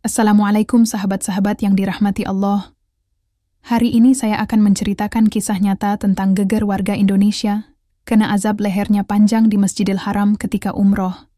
Assalamualaikum sahabat-sahabat yang dirahmati Allah. Hari ini saya akan menceritakan kisah nyata tentang geger warga Indonesia kena azab lehernya panjang di Masjidil Haram ketika umroh.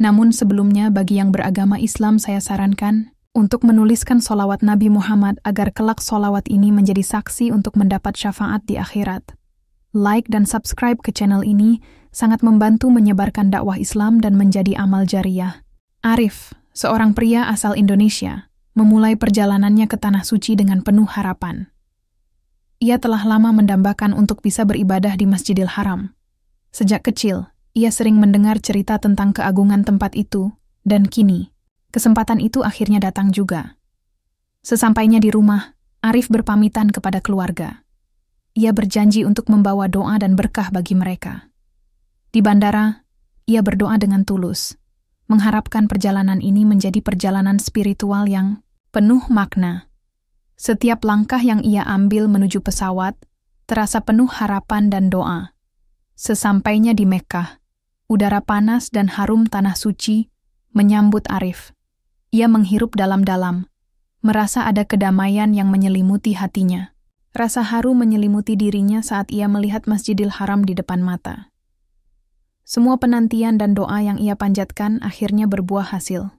Namun sebelumnya bagi yang beragama Islam saya sarankan untuk menuliskan sholawat Nabi Muhammad agar kelak sholawat ini menjadi saksi untuk mendapat syafaat di akhirat. Like dan subscribe ke channel ini sangat membantu menyebarkan dakwah Islam dan menjadi amal jariyah. Arif, seorang pria asal Indonesia, memulai perjalanannya ke Tanah Suci dengan penuh harapan. Ia telah lama mendambakan untuk bisa beribadah di Masjidil Haram. Sejak kecil, ia sering mendengar cerita tentang keagungan tempat itu, dan kini, kesempatan itu akhirnya datang juga. Sesampainya di rumah, Arif berpamitan kepada keluarga. Ia berjanji untuk membawa doa dan berkah bagi mereka. Di bandara, ia berdoa dengan tulus, mengharapkan perjalanan ini menjadi perjalanan spiritual yang penuh makna. Setiap langkah yang ia ambil menuju pesawat terasa penuh harapan dan doa. Sesampainya di Mekkah, udara panas dan harum Tanah Suci menyambut Arif. Ia menghirup dalam-dalam, merasa ada kedamaian yang menyelimuti hatinya. Rasa haru menyelimuti dirinya saat ia melihat Masjidil Haram di depan mata. Semua penantian dan doa yang ia panjatkan akhirnya berbuah hasil.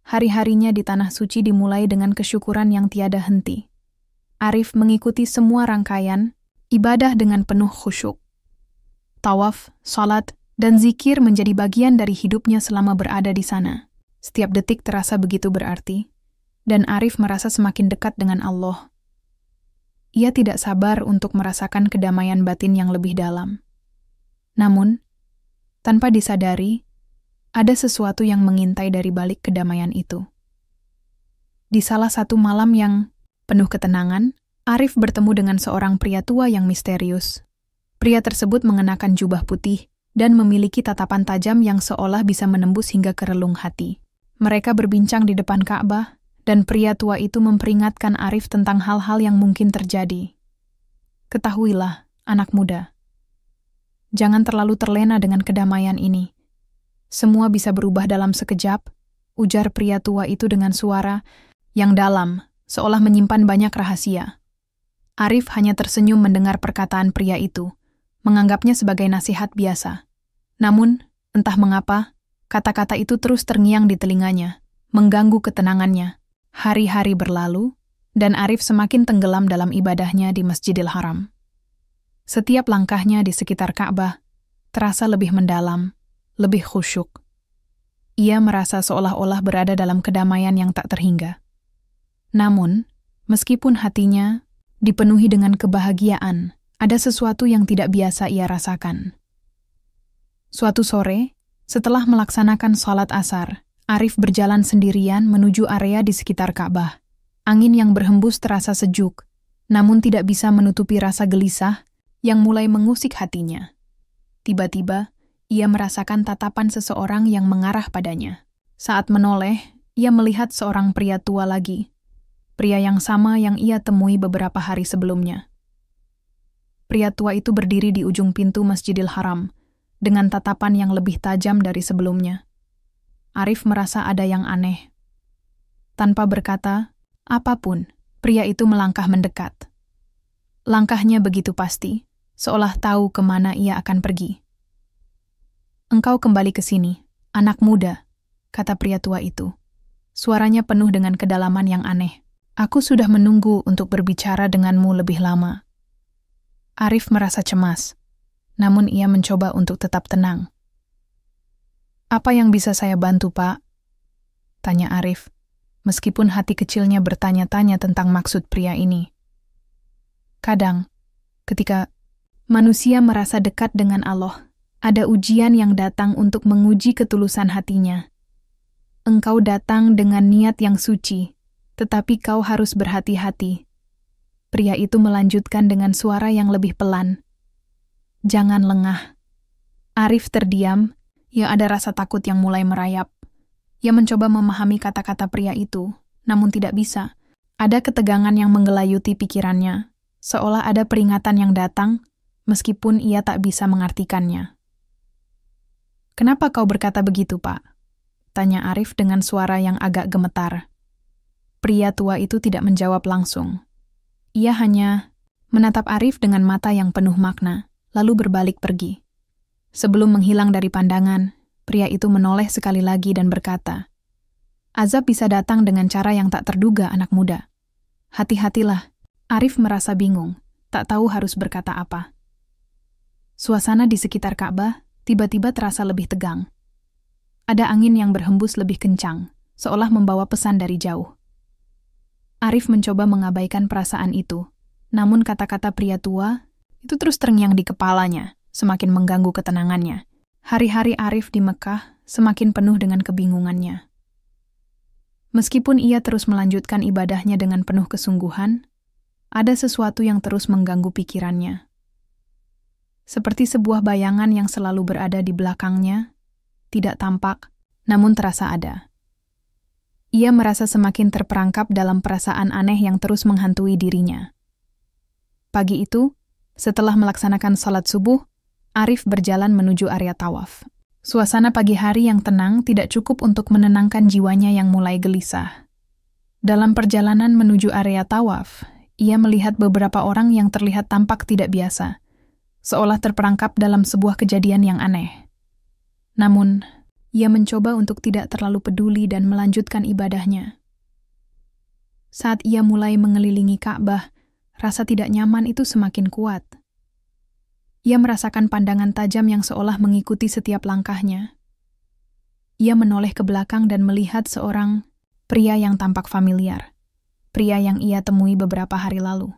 Hari-harinya di Tanah Suci dimulai dengan kesyukuran yang tiada henti. Arif mengikuti semua rangkaian ibadah dengan penuh khusyuk. Tawaf, salat, dan zikir menjadi bagian dari hidupnya selama berada di sana. Setiap detik terasa begitu berarti, dan Arif merasa semakin dekat dengan Allah. Ia tidak sabar untuk merasakan kedamaian batin yang lebih dalam. Namun, tanpa disadari, ada sesuatu yang mengintai dari balik kedamaian itu. Di salah satu malam yang penuh ketenangan, Arif bertemu dengan seorang pria tua yang misterius. Pria tersebut mengenakan jubah putih dan memiliki tatapan tajam yang seolah bisa menembus hingga ke relung hati. Mereka berbincang di depan Ka'bah, dan pria tua itu memperingatkan Arif tentang hal-hal yang mungkin terjadi. Ketahuilah, anak muda. Jangan terlalu terlena dengan kedamaian ini. Semua bisa berubah dalam sekejap, ujar pria tua itu dengan suara yang dalam, seolah menyimpan banyak rahasia. Arif hanya tersenyum mendengar perkataan pria itu, menganggapnya sebagai nasihat biasa. Namun, entah mengapa, kata-kata itu terus terngiang di telinganya, mengganggu ketenangannya. Hari-hari berlalu, dan Arif semakin tenggelam dalam ibadahnya di Masjidil Haram. Setiap langkahnya di sekitar Ka'bah terasa lebih mendalam, lebih khusyuk. Ia merasa seolah-olah berada dalam kedamaian yang tak terhingga. Namun, meskipun hatinya dipenuhi dengan kebahagiaan, ada sesuatu yang tidak biasa ia rasakan. Suatu sore, setelah melaksanakan sholat asar, Arif berjalan sendirian menuju area di sekitar Ka'bah. Angin yang berhembus terasa sejuk, namun tidak bisa menutupi rasa gelisah yang mulai mengusik hatinya. Tiba-tiba, ia merasakan tatapan seseorang yang mengarah padanya. Saat menoleh, ia melihat seorang pria tua lagi. Pria yang sama yang ia temui beberapa hari sebelumnya. Pria tua itu berdiri di ujung pintu Masjidil Haram, dengan tatapan yang lebih tajam dari sebelumnya. Arif merasa ada yang aneh. Tanpa berkata apapun, pria itu melangkah mendekat. Langkahnya begitu pasti, seolah tahu kemana ia akan pergi. "Engkau kembali ke sini, anak muda," kata pria tua itu. Suaranya penuh dengan kedalaman yang aneh. "Aku sudah menunggu untuk berbicara denganmu lebih lama." Arif merasa cemas, namun ia mencoba untuk tetap tenang. "Apa yang bisa saya bantu, Pak?" tanya Arif, meskipun hati kecilnya bertanya-tanya tentang maksud pria ini. Kadang, ketika manusia merasa dekat dengan Allah, ada ujian yang datang untuk menguji ketulusan hatinya. Engkau datang dengan niat yang suci, tetapi kau harus berhati-hati. Pria itu melanjutkan dengan suara yang lebih pelan. "Jangan lengah." Arif terdiam, ia ada rasa takut yang mulai merayap. Ia mencoba memahami kata-kata pria itu, namun tidak bisa. Ada ketegangan yang menggelayuti pikirannya, seolah ada peringatan yang datang, meskipun ia tak bisa mengartikannya. "Kenapa kau berkata begitu, Pak?" Tanya Arif dengan suara yang agak gemetar. Pria tua itu tidak menjawab langsung. Ia hanya menatap Arif dengan mata yang penuh makna, lalu berbalik pergi. Sebelum menghilang dari pandangan, pria itu menoleh sekali lagi dan berkata, "Azab bisa datang dengan cara yang tak terduga, anak muda. Hati-hatilah." Arif merasa bingung, tak tahu harus berkata apa. Suasana di sekitar Ka'bah tiba-tiba terasa lebih tegang. Ada angin yang berhembus lebih kencang, seolah membawa pesan dari jauh. Arif mencoba mengabaikan perasaan itu, namun kata-kata pria tua itu terus terngiang di kepalanya, semakin mengganggu ketenangannya. Hari-hari Arif di Mekah semakin penuh dengan kebingungannya. Meskipun ia terus melanjutkan ibadahnya dengan penuh kesungguhan, ada sesuatu yang terus mengganggu pikirannya. Seperti sebuah bayangan yang selalu berada di belakangnya, tidak tampak, namun terasa ada. Ia merasa semakin terperangkap dalam perasaan aneh yang terus menghantui dirinya. Pagi itu, setelah melaksanakan salat subuh, Arif berjalan menuju area tawaf. Suasana pagi hari yang tenang tidak cukup untuk menenangkan jiwanya yang mulai gelisah. Dalam perjalanan menuju area tawaf, ia melihat beberapa orang yang terlihat tampak tidak biasa, seolah terperangkap dalam sebuah kejadian yang aneh. Namun, ia mencoba untuk tidak terlalu peduli dan melanjutkan ibadahnya. Saat ia mulai mengelilingi Ka'bah, rasa tidak nyaman itu semakin kuat. Ia merasakan pandangan tajam yang seolah mengikuti setiap langkahnya. Ia menoleh ke belakang dan melihat seorang pria yang tampak familiar, pria yang ia temui beberapa hari lalu.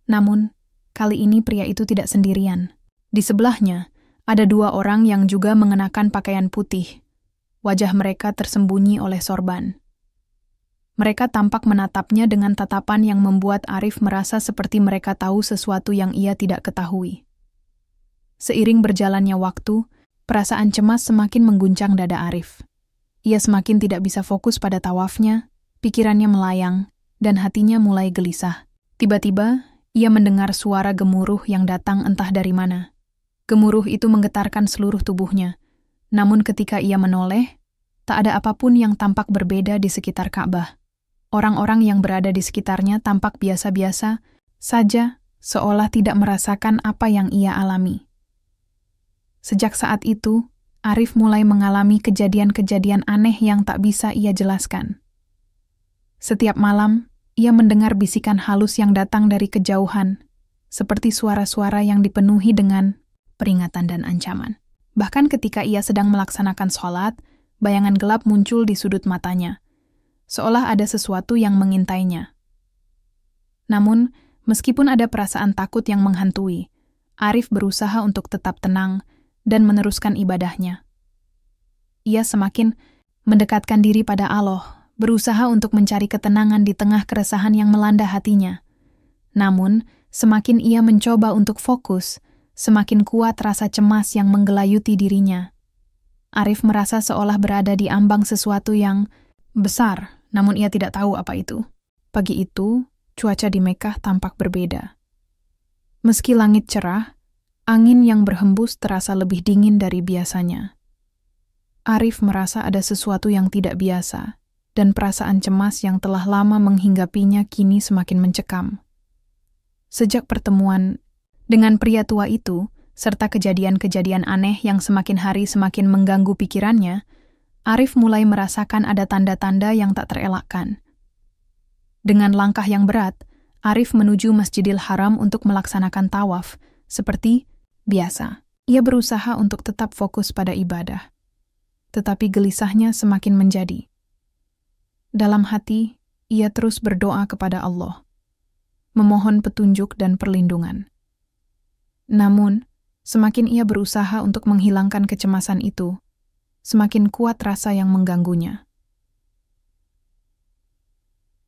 Namun, kali ini pria itu tidak sendirian. Di sebelahnya, ada dua orang yang juga mengenakan pakaian putih. Wajah mereka tersembunyi oleh sorban. Mereka tampak menatapnya dengan tatapan yang membuat Arif merasa seperti mereka tahu sesuatu yang ia tidak ketahui. Seiring berjalannya waktu, perasaan cemas semakin mengguncang dada Arif. Ia semakin tidak bisa fokus pada tawafnya, pikirannya melayang, dan hatinya mulai gelisah. Tiba-tiba, ia mendengar suara gemuruh yang datang entah dari mana. Gemuruh itu menggetarkan seluruh tubuhnya. Namun ketika ia menoleh, tak ada apapun yang tampak berbeda di sekitar Ka'bah. Orang-orang yang berada di sekitarnya tampak biasa-biasa saja, seolah tidak merasakan apa yang ia alami. Sejak saat itu, Arif mulai mengalami kejadian-kejadian aneh yang tak bisa ia jelaskan. Setiap malam, ia mendengar bisikan halus yang datang dari kejauhan, seperti suara-suara yang dipenuhi dengan peringatan dan ancaman. Bahkan ketika ia sedang melaksanakan sholat, bayangan gelap muncul di sudut matanya, seolah ada sesuatu yang mengintainya. Namun, meskipun ada perasaan takut yang menghantui, Arif berusaha untuk tetap tenang dan meneruskan ibadahnya. Ia semakin mendekatkan diri pada Allah, berusaha untuk mencari ketenangan di tengah keresahan yang melanda hatinya. Namun, semakin ia mencoba untuk fokus, semakin kuat rasa cemas yang menggelayuti dirinya. Arif merasa seolah berada di ambang sesuatu yang besar, namun ia tidak tahu apa itu. Pagi itu, cuaca di Mekah tampak berbeda. Meski langit cerah, angin yang berhembus terasa lebih dingin dari biasanya. Arif merasa ada sesuatu yang tidak biasa, dan perasaan cemas yang telah lama menghinggapinya kini semakin mencekam. Sejak pertemuan dengan pria tua itu, serta kejadian-kejadian aneh yang semakin hari semakin mengganggu pikirannya, Arif mulai merasakan ada tanda-tanda yang tak terelakkan. Dengan langkah yang berat, Arif menuju Masjidil Haram untuk melaksanakan tawaf, seperti biasa. Ia berusaha untuk tetap fokus pada ibadah. Tetapi gelisahnya semakin menjadi. Dalam hati, ia terus berdoa kepada Allah, memohon petunjuk dan perlindungan. Namun, semakin ia berusaha untuk menghilangkan kecemasan itu, semakin kuat rasa yang mengganggunya.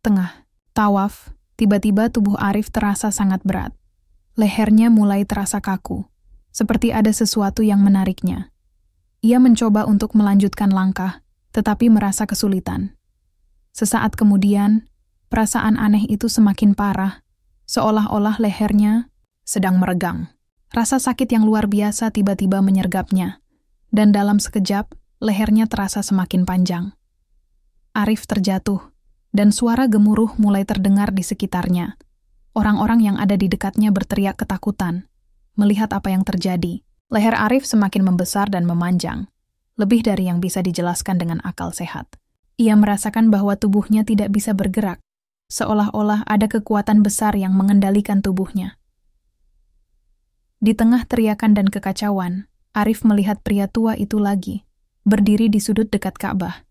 Tengah tawaf, tiba-tiba tubuh Arif terasa sangat berat. Lehernya mulai terasa kaku, seperti ada sesuatu yang menariknya. Ia mencoba untuk melanjutkan langkah, tetapi merasa kesulitan. Sesaat kemudian, perasaan aneh itu semakin parah, seolah-olah lehernya sedang meregang. Rasa sakit yang luar biasa tiba-tiba menyergapnya, dan dalam sekejap, lehernya terasa semakin panjang. Arif terjatuh, dan suara gemuruh mulai terdengar di sekitarnya. Orang-orang yang ada di dekatnya berteriak ketakutan. Melihat apa yang terjadi, leher Arif semakin membesar dan memanjang, lebih dari yang bisa dijelaskan dengan akal sehat. Ia merasakan bahwa tubuhnya tidak bisa bergerak, seolah-olah ada kekuatan besar yang mengendalikan tubuhnya. Di tengah teriakan dan kekacauan, Arif melihat pria tua itu lagi, berdiri di sudut dekat Ka'bah.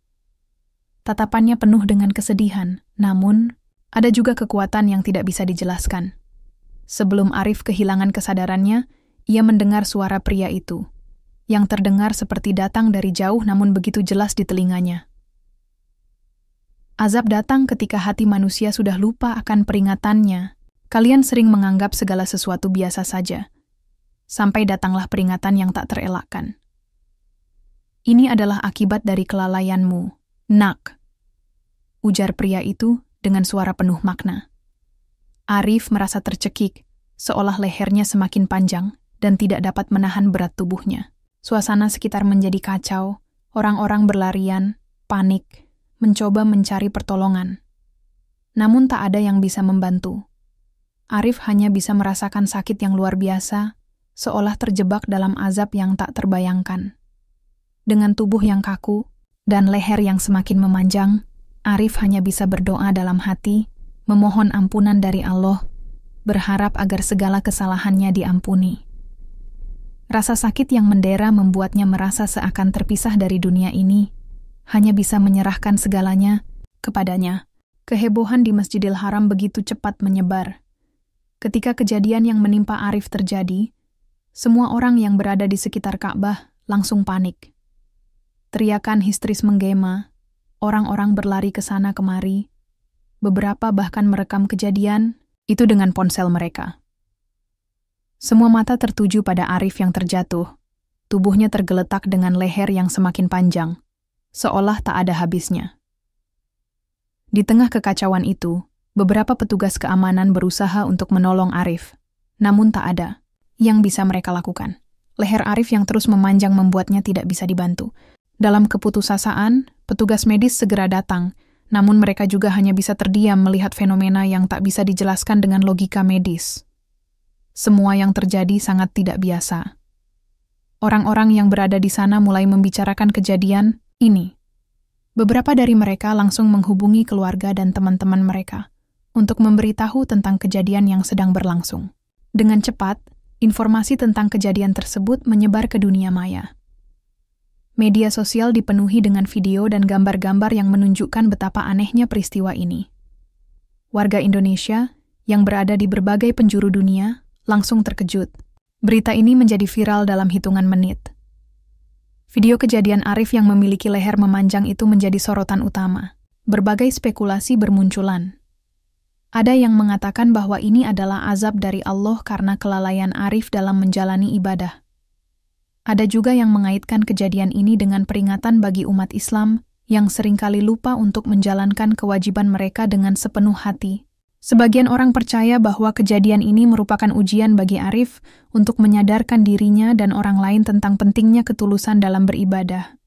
Tatapannya penuh dengan kesedihan, namun ada juga kekuatan yang tidak bisa dijelaskan. Sebelum Arif kehilangan kesadarannya, ia mendengar suara pria itu, yang terdengar seperti datang dari jauh namun begitu jelas di telinganya. Azab datang ketika hati manusia sudah lupa akan peringatannya. Kalian sering menganggap segala sesuatu biasa saja, sampai datanglah peringatan yang tak terelakkan. Ini adalah akibat dari kelalaianmu, nak, ujar pria itu dengan suara penuh makna. Arif merasa tercekik, seolah lehernya semakin panjang dan tidak dapat menahan berat tubuhnya. Suasana sekitar menjadi kacau, orang-orang berlarian, panik, mencoba mencari pertolongan. Namun tak ada yang bisa membantu. Arif hanya bisa merasakan sakit yang luar biasa, seolah terjebak dalam azab yang tak terbayangkan. Dengan tubuh yang kaku dan leher yang semakin memanjang, Arif hanya bisa berdoa dalam hati, memohon ampunan dari Allah, berharap agar segala kesalahannya diampuni. Rasa sakit yang mendera membuatnya merasa seakan terpisah dari dunia ini, hanya bisa menyerahkan segalanya kepadanya. Kehebohan di Masjidil Haram begitu cepat menyebar. Ketika kejadian yang menimpa Arif terjadi, semua orang yang berada di sekitar Ka'bah langsung panik. Teriakan histeris menggema, orang-orang berlari ke sana kemari, beberapa bahkan merekam kejadian itu dengan ponsel mereka. Semua mata tertuju pada Arif yang terjatuh, tubuhnya tergeletak dengan leher yang semakin panjang, seolah tak ada habisnya. Di tengah kekacauan itu, beberapa petugas keamanan berusaha untuk menolong Arif, namun tak ada yang bisa mereka lakukan. Leher Arif yang terus memanjang membuatnya tidak bisa dibantu. Dalam keputusasaan, petugas medis segera datang, namun mereka juga hanya bisa terdiam melihat fenomena yang tak bisa dijelaskan dengan logika medis. Semua yang terjadi sangat tidak biasa. Orang-orang yang berada di sana mulai membicarakan kejadian ini. Beberapa dari mereka langsung menghubungi keluarga dan teman-teman mereka untuk memberitahu tentang kejadian yang sedang berlangsung. Dengan cepat, informasi tentang kejadian tersebut menyebar ke dunia maya. Media sosial dipenuhi dengan video dan gambar-gambar yang menunjukkan betapa anehnya peristiwa ini. Warga Indonesia yang berada di berbagai penjuru dunia langsung terkejut. Berita ini menjadi viral dalam hitungan menit. Video kejadian Arif yang memiliki leher memanjang itu menjadi sorotan utama. Berbagai spekulasi bermunculan. Ada yang mengatakan bahwa ini adalah azab dari Allah karena kelalaian Arif dalam menjalani ibadah. Ada juga yang mengaitkan kejadian ini dengan peringatan bagi umat Islam yang seringkali lupa untuk menjalankan kewajiban mereka dengan sepenuh hati. Sebagian orang percaya bahwa kejadian ini merupakan ujian bagi Arif untuk menyadarkan dirinya dan orang lain tentang pentingnya ketulusan dalam beribadah.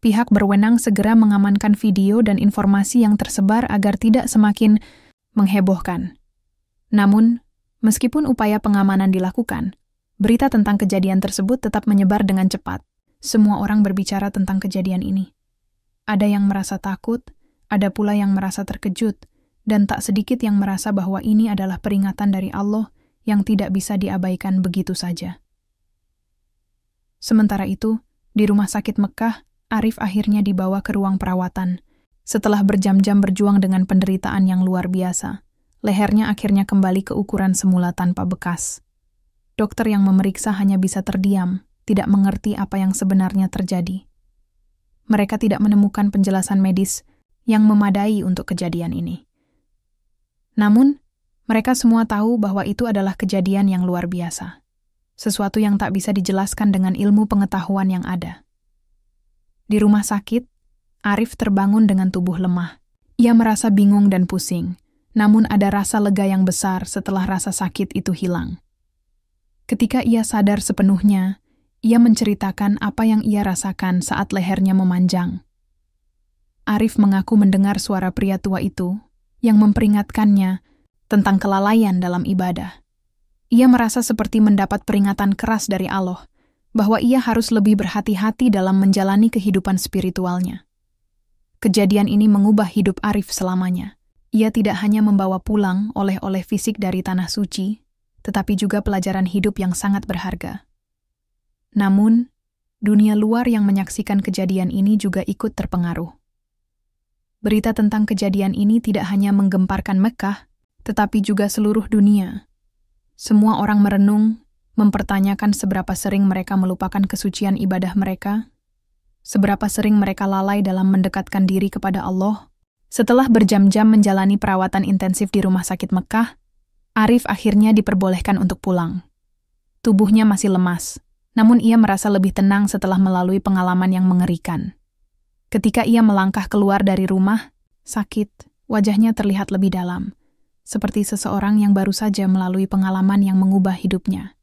Pihak berwenang segera mengamankan video dan informasi yang tersebar agar tidak semakin menghebohkan. Namun, meskipun upaya pengamanan dilakukan, berita tentang kejadian tersebut tetap menyebar dengan cepat. Semua orang berbicara tentang kejadian ini. Ada yang merasa takut, ada pula yang merasa terkejut, dan tak sedikit yang merasa bahwa ini adalah peringatan dari Allah yang tidak bisa diabaikan begitu saja. Sementara itu, di rumah sakit Mekah, Arif akhirnya dibawa ke ruang perawatan. Setelah berjam-jam berjuang dengan penderitaan yang luar biasa, lehernya akhirnya kembali ke ukuran semula tanpa bekas. Dokter yang memeriksa hanya bisa terdiam, tidak mengerti apa yang sebenarnya terjadi. Mereka tidak menemukan penjelasan medis yang memadai untuk kejadian ini. Namun, mereka semua tahu bahwa itu adalah kejadian yang luar biasa. Sesuatu yang tak bisa dijelaskan dengan ilmu pengetahuan yang ada. Di rumah sakit, Arif terbangun dengan tubuh lemah. Ia merasa bingung dan pusing, namun ada rasa lega yang besar setelah rasa sakit itu hilang. Ketika ia sadar sepenuhnya, Ia menceritakan apa yang ia rasakan saat lehernya memanjang. Arif mengaku mendengar suara pria tua itu yang memperingatkannya tentang kelalaian dalam ibadah. Ia merasa seperti mendapat peringatan keras dari Allah bahwa ia harus lebih berhati-hati dalam menjalani kehidupan spiritualnya. Kejadian ini mengubah hidup Arif selamanya. Ia tidak hanya membawa pulang oleh-oleh fisik dari tanah suci, tetapi juga pelajaran hidup yang sangat berharga. Namun, dunia luar yang menyaksikan kejadian ini juga ikut terpengaruh. Berita tentang kejadian ini tidak hanya menggemparkan Mekkah, tetapi juga seluruh dunia. Semua orang merenung, mempertanyakan seberapa sering mereka melupakan kesucian ibadah mereka, seberapa sering mereka lalai dalam mendekatkan diri kepada Allah. Setelah berjam-jam menjalani perawatan intensif di rumah sakit Mekkah, Arif akhirnya diperbolehkan untuk pulang. Tubuhnya masih lemas, namun ia merasa lebih tenang setelah melalui pengalaman yang mengerikan. Ketika ia melangkah keluar dari rumah, sakit, wajahnya terlihat lebih dalam, seperti seseorang yang baru saja melalui pengalaman yang mengubah hidupnya.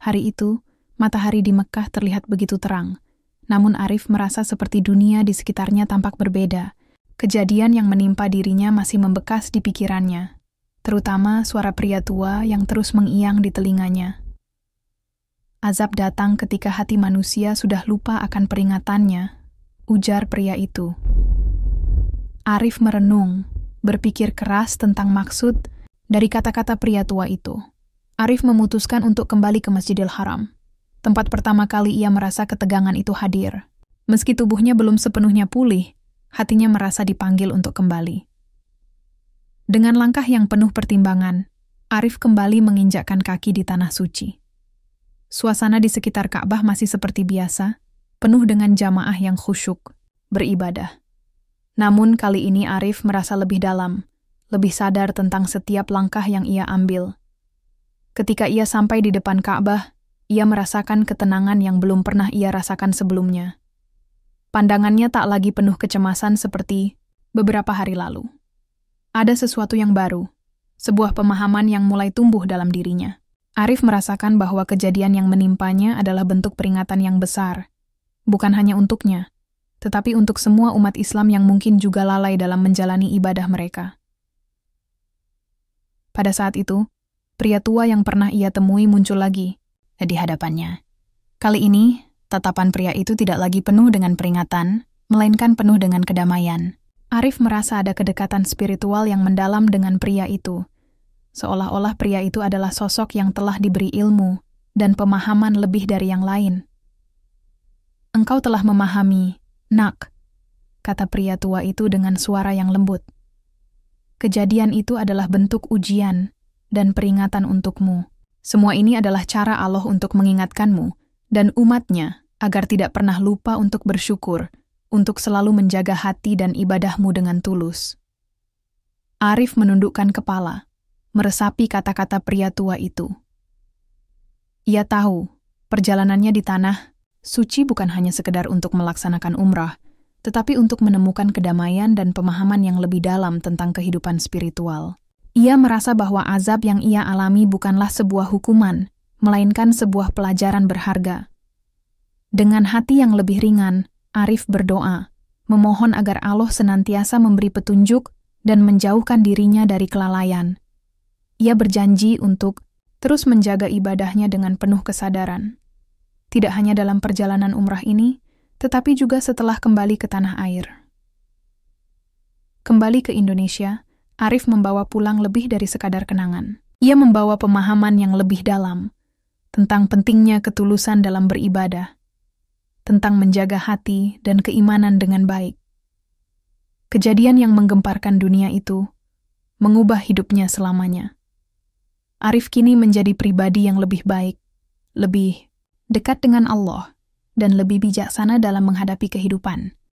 Hari itu, matahari di Mekkah terlihat begitu terang, namun Arif merasa seperti dunia di sekitarnya tampak berbeda. Kejadian yang menimpa dirinya masih membekas di pikirannya, terutama suara pria tua yang terus mengiang di telinganya. Azab datang ketika hati manusia sudah lupa akan peringatannya, ujar pria itu. Arif merenung, berpikir keras tentang maksud dari kata-kata pria tua itu. Arif memutuskan untuk kembali ke Masjidil Haram. Tempat pertama kali ia merasa ketegangan itu hadir. Meski tubuhnya belum sepenuhnya pulih, hatinya merasa dipanggil untuk kembali. Dengan langkah yang penuh pertimbangan, Arif kembali menginjakkan kaki di tanah suci. Suasana di sekitar Ka'bah masih seperti biasa, penuh dengan jamaah yang khusyuk, beribadah. Namun kali ini Arif merasa lebih dalam, lebih sadar tentang setiap langkah yang ia ambil. Ketika ia sampai di depan Ka'bah, ia merasakan ketenangan yang belum pernah ia rasakan sebelumnya. Pandangannya tak lagi penuh kecemasan seperti beberapa hari lalu. Ada sesuatu yang baru, sebuah pemahaman yang mulai tumbuh dalam dirinya. Arif merasakan bahwa kejadian yang menimpanya adalah bentuk peringatan yang besar, bukan hanya untuknya, tetapi untuk semua umat Islam yang mungkin juga lalai dalam menjalani ibadah mereka. Pada saat itu, pria tua yang pernah ia temui muncul lagi di hadapannya. Kali ini, tatapan pria itu tidak lagi penuh dengan peringatan, melainkan penuh dengan kedamaian. Arif merasa ada kedekatan spiritual yang mendalam dengan pria itu, seolah-olah pria itu adalah sosok yang telah diberi ilmu dan pemahaman lebih dari yang lain. Engkau telah memahami, nak, kata pria tua itu dengan suara yang lembut. Kejadian itu adalah bentuk ujian dan peringatan untukmu. Semua ini adalah cara Allah untuk mengingatkanmu dan umatnya agar tidak pernah lupa untuk bersyukur, untuk selalu menjaga hati dan ibadahmu dengan tulus. Arif menundukkan kepala, meresapi kata-kata pria tua itu. Ia tahu, perjalanannya di tanah suci bukan hanya sekedar untuk melaksanakan umrah, tetapi untuk menemukan kedamaian dan pemahaman yang lebih dalam tentang kehidupan spiritual. Ia merasa bahwa azab yang ia alami bukanlah sebuah hukuman, melainkan sebuah pelajaran berharga. Dengan hati yang lebih ringan, Arif berdoa, memohon agar Allah senantiasa memberi petunjuk dan menjauhkan dirinya dari kelalaian. Ia berjanji untuk terus menjaga ibadahnya dengan penuh kesadaran. Tidak hanya dalam perjalanan umrah ini, tetapi juga setelah kembali ke tanah air. Kembali ke Indonesia, Arif membawa pulang lebih dari sekadar kenangan. Ia membawa pemahaman yang lebih dalam tentang pentingnya ketulusan dalam beribadah, tentang menjaga hati dan keimanan dengan baik. Kejadian yang menggemparkan dunia itu mengubah hidupnya selamanya. Arif kini menjadi pribadi yang lebih baik, lebih dekat dengan Allah, dan lebih bijaksana dalam menghadapi kehidupan.